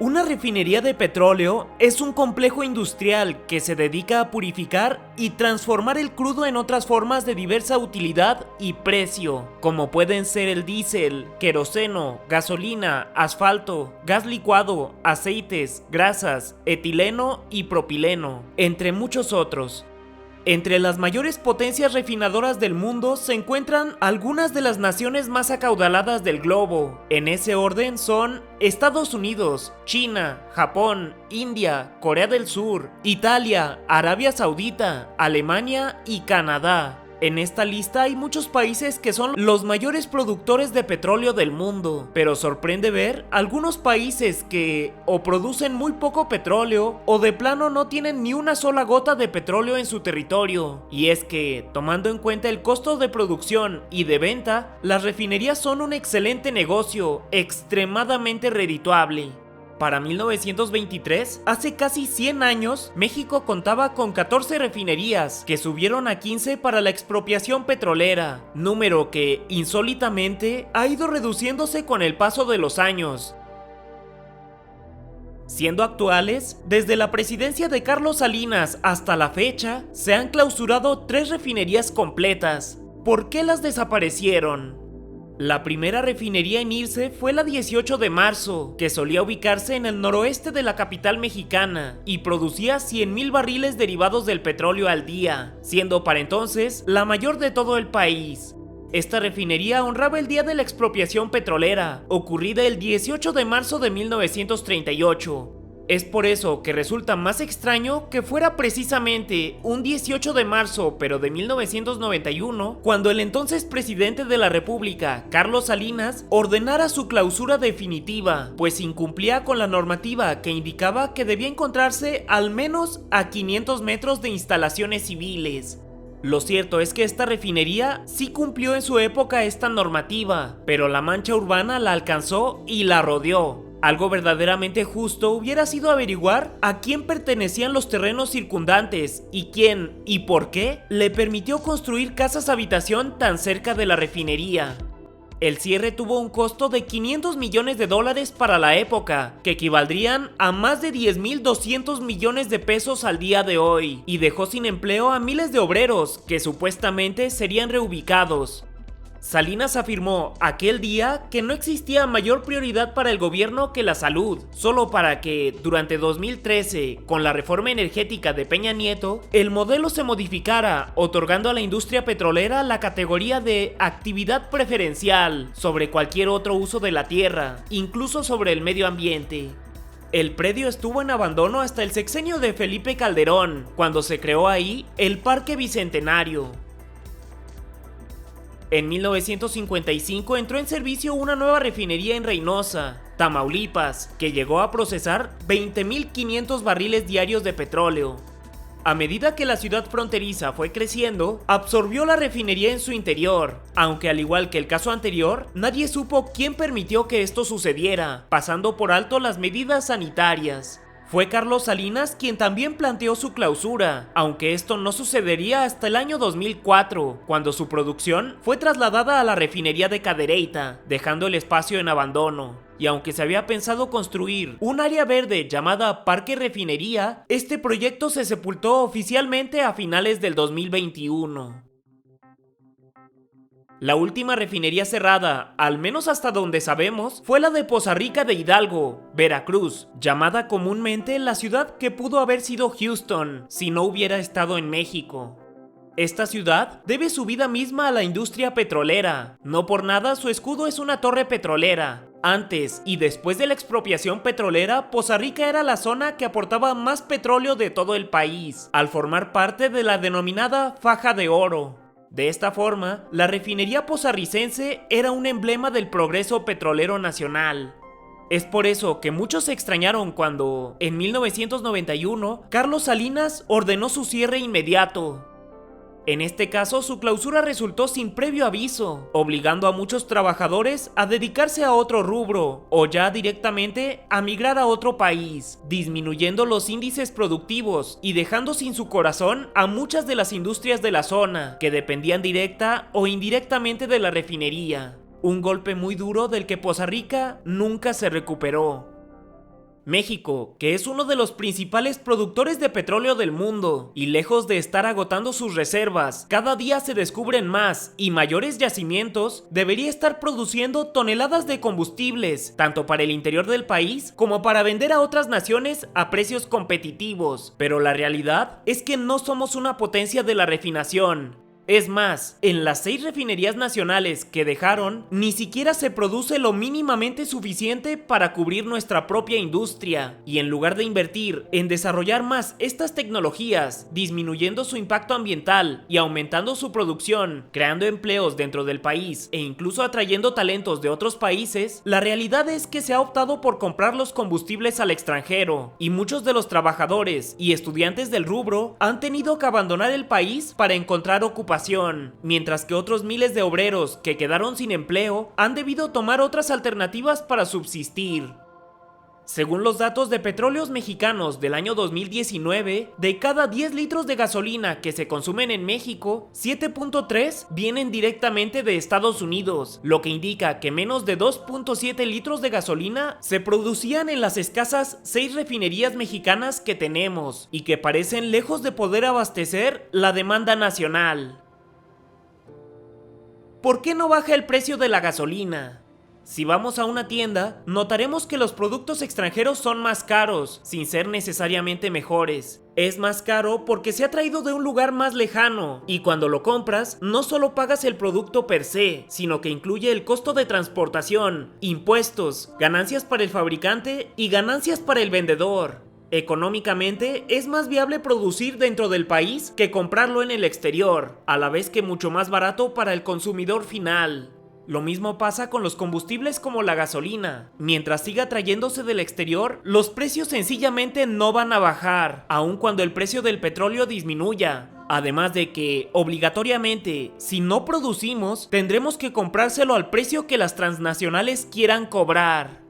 Una refinería de petróleo es un complejo industrial que se dedica a purificar y transformar el crudo en otras formas de diversa utilidad y precio, como pueden ser el diésel, queroseno, gasolina, asfalto, gas licuado, aceites, grasas, etileno y propileno, entre muchos otros. Entre las mayores potencias refinadoras del mundo se encuentran algunas de las naciones más acaudaladas del globo. En ese orden son Estados Unidos, China, Japón, India, Corea del Sur, Italia, Arabia Saudita, Alemania y Canadá. En esta lista hay muchos países que son los mayores productores de petróleo del mundo, pero sorprende ver algunos países que o producen muy poco petróleo o de plano no tienen ni una sola gota de petróleo en su territorio. Y es que, tomando en cuenta el costo de producción y de venta, las refinerías son un excelente negocio, extremadamente redituable. Para 1923, hace casi 100 años, México contaba con 14 refinerías, que subieron a 15 para la expropiación petrolera, número que, insólitamente, ha ido reduciéndose con el paso de los años. Siendo actuales, desde la presidencia de Carlos Salinas hasta la fecha, se han clausurado 3 refinerías completas. ¿Por qué las desaparecieron? La primera refinería en irse fue la 18 de marzo, que solía ubicarse en el noroeste de la capital mexicana y producía 100,000 barriles derivados del petróleo al día, siendo para entonces la mayor de todo el país. Esta refinería honraba el día de la expropiación petrolera, ocurrida el 18 de marzo de 1938. Es por eso que resulta más extraño que fuera precisamente un 18 de marzo, pero de 1991, cuando el entonces presidente de la República, Carlos Salinas, ordenara su clausura definitiva, pues incumplía con la normativa que indicaba que debía encontrarse al menos a 500 metros de instalaciones civiles. Lo cierto es que esta refinería sí cumplió en su época esta normativa, pero la mancha urbana la alcanzó y la rodeó. Algo verdaderamente justo hubiera sido averiguar a quién pertenecían los terrenos circundantes y quién y por qué le permitió construir casas habitación tan cerca de la refinería. El cierre tuvo un costo de $500 millones para la época, que equivaldrían a más de 10,200 millones de pesos al día de hoy, y dejó sin empleo a miles de obreros que supuestamente serían reubicados. Salinas afirmó aquel día que no existía mayor prioridad para el gobierno que la salud, solo para que, durante 2013, con la reforma energética de Peña Nieto, el modelo se modificara, otorgando a la industria petrolera la categoría de actividad preferencial sobre cualquier otro uso de la tierra, incluso sobre el medio ambiente. El predio estuvo en abandono hasta el sexenio de Felipe Calderón, cuando se creó ahí el Parque Bicentenario. En 1955 entró en servicio una nueva refinería en Reynosa, Tamaulipas, que llegó a procesar 20,500 barriles diarios de petróleo. A medida que la ciudad fronteriza fue creciendo, absorbió la refinería en su interior, aunque al igual que el caso anterior, nadie supo quién permitió que esto sucediera, pasando por alto las medidas sanitarias. Fue Carlos Salinas quien también planteó su clausura, aunque esto no sucedería hasta el año 2004, cuando su producción fue trasladada a la refinería de Cadereyta, dejando el espacio en abandono. Y aunque se había pensado construir un área verde llamada Parque Refinería, este proyecto se sepultó oficialmente a finales del 2021. La última refinería cerrada, al menos hasta donde sabemos, fue la de Poza Rica de Hidalgo, Veracruz, llamada comúnmente la ciudad que pudo haber sido Houston si no hubiera estado en México. Esta ciudad debe su vida misma a la industria petrolera. No por nada su escudo es una torre petrolera. Antes y después de la expropiación petrolera, Poza Rica era la zona que aportaba más petróleo de todo el país, al formar parte de la denominada Faja de Oro. De esta forma, la refinería pozarricense era un emblema del progreso petrolero nacional. Es por eso que muchos se extrañaron cuando, en 1991, Carlos Salinas ordenó su cierre inmediato. En este caso, su clausura resultó sin previo aviso, obligando a muchos trabajadores a dedicarse a otro rubro o ya directamente a migrar a otro país, disminuyendo los índices productivos y dejando sin su corazón a muchas de las industrias de la zona que dependían directa o indirectamente de la refinería. Un golpe muy duro del que Poza Rica nunca se recuperó. México, que es uno de los principales productores de petróleo del mundo, y lejos de estar agotando sus reservas, cada día se descubren más y mayores yacimientos, debería estar produciendo toneladas de combustibles, tanto para el interior del país como para vender a otras naciones a precios competitivos. Pero la realidad es que no somos una potencia de la refinación. Es más, en las 6 refinerías nacionales que dejaron, ni siquiera se produce lo mínimamente suficiente para cubrir nuestra propia industria. Y en lugar de invertir en desarrollar más estas tecnologías, disminuyendo su impacto ambiental y aumentando su producción, creando empleos dentro del país e incluso atrayendo talentos de otros países, la realidad es que se ha optado por comprar los combustibles al extranjero. Y muchos de los trabajadores y estudiantes del rubro han tenido que abandonar el país para encontrar ocupación, mientras que otros miles de obreros que quedaron sin empleo han debido tomar otras alternativas para subsistir. Según los datos de Petróleos Mexicanos del año 2019, de cada 10 litros de gasolina que se consumen en México, 7.3 vienen directamente de Estados Unidos, lo que indica que menos de 2.7 litros de gasolina se producían en las escasas 6 refinerías mexicanas que tenemos, y que parecen lejos de poder abastecer la demanda nacional. ¿Por qué no baja el precio de la gasolina? Si vamos a una tienda, notaremos que los productos extranjeros son más caros, sin ser necesariamente mejores. Es más caro porque se ha traído de un lugar más lejano, y cuando lo compras, no solo pagas el producto per se, sino que incluye el costo de transportación, impuestos, ganancias para el fabricante y ganancias para el vendedor. Económicamente, es más viable producir dentro del país que comprarlo en el exterior, a la vez que mucho más barato para el consumidor final. Lo mismo pasa con los combustibles como la gasolina. Mientras siga trayéndose del exterior, los precios sencillamente no van a bajar, aun cuando el precio del petróleo disminuya. Además de que, obligatoriamente, si no producimos, tendremos que comprárselo al precio que las transnacionales quieran cobrar.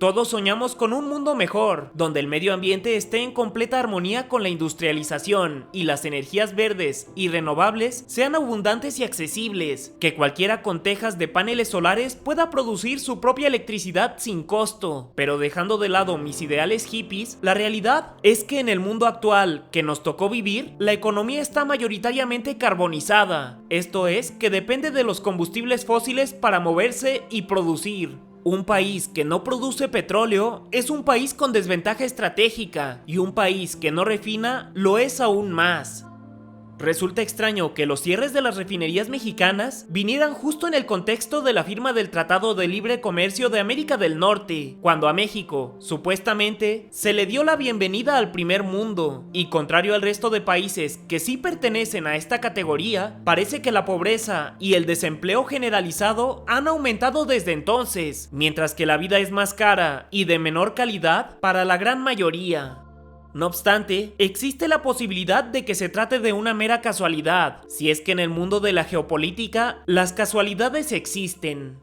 Todos soñamos con un mundo mejor, donde el medio ambiente esté en completa armonía con la industrialización y las energías verdes y renovables sean abundantes y accesibles, que cualquiera con tejas de paneles solares pueda producir su propia electricidad sin costo. Pero dejando de lado mis ideales hippies, la realidad es que en el mundo actual que nos tocó vivir, la economía está mayoritariamente carbonizada, esto es, que depende de los combustibles fósiles para moverse y producir. Un país que no produce petróleo es un país con desventaja estratégica, y un país que no refina lo es aún más. Resulta extraño que los cierres de las refinerías mexicanas vinieran justo en el contexto de la firma del Tratado de Libre Comercio de América del Norte, cuando a México, supuestamente, se le dio la bienvenida al primer mundo, y contrario al resto de países que sí pertenecen a esta categoría, parece que la pobreza y el desempleo generalizado han aumentado desde entonces, mientras que la vida es más cara y de menor calidad para la gran mayoría. No obstante, existe la posibilidad de que se trate de una mera casualidad, si es que en el mundo de la geopolítica las casualidades existen.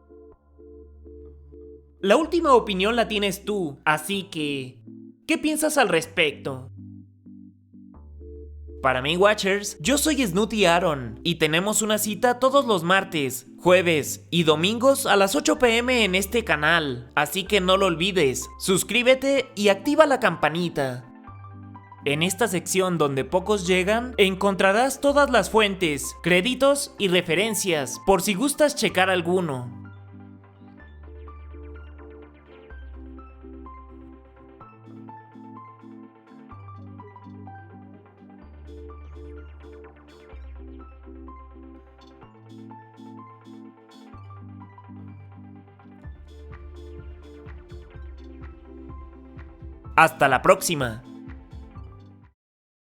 La última opinión la tienes tú, así que, ¿qué piensas al respecto? Para Main Watchers, yo soy Snooty Aaron y tenemos una cita todos los martes, jueves y domingos a las 8 p.m. en este canal, así que no lo olvides, suscríbete y activa la campanita. En esta sección donde pocos llegan, encontrarás todas las fuentes, créditos y referencias, por si gustas checar alguno. Hasta la próxima.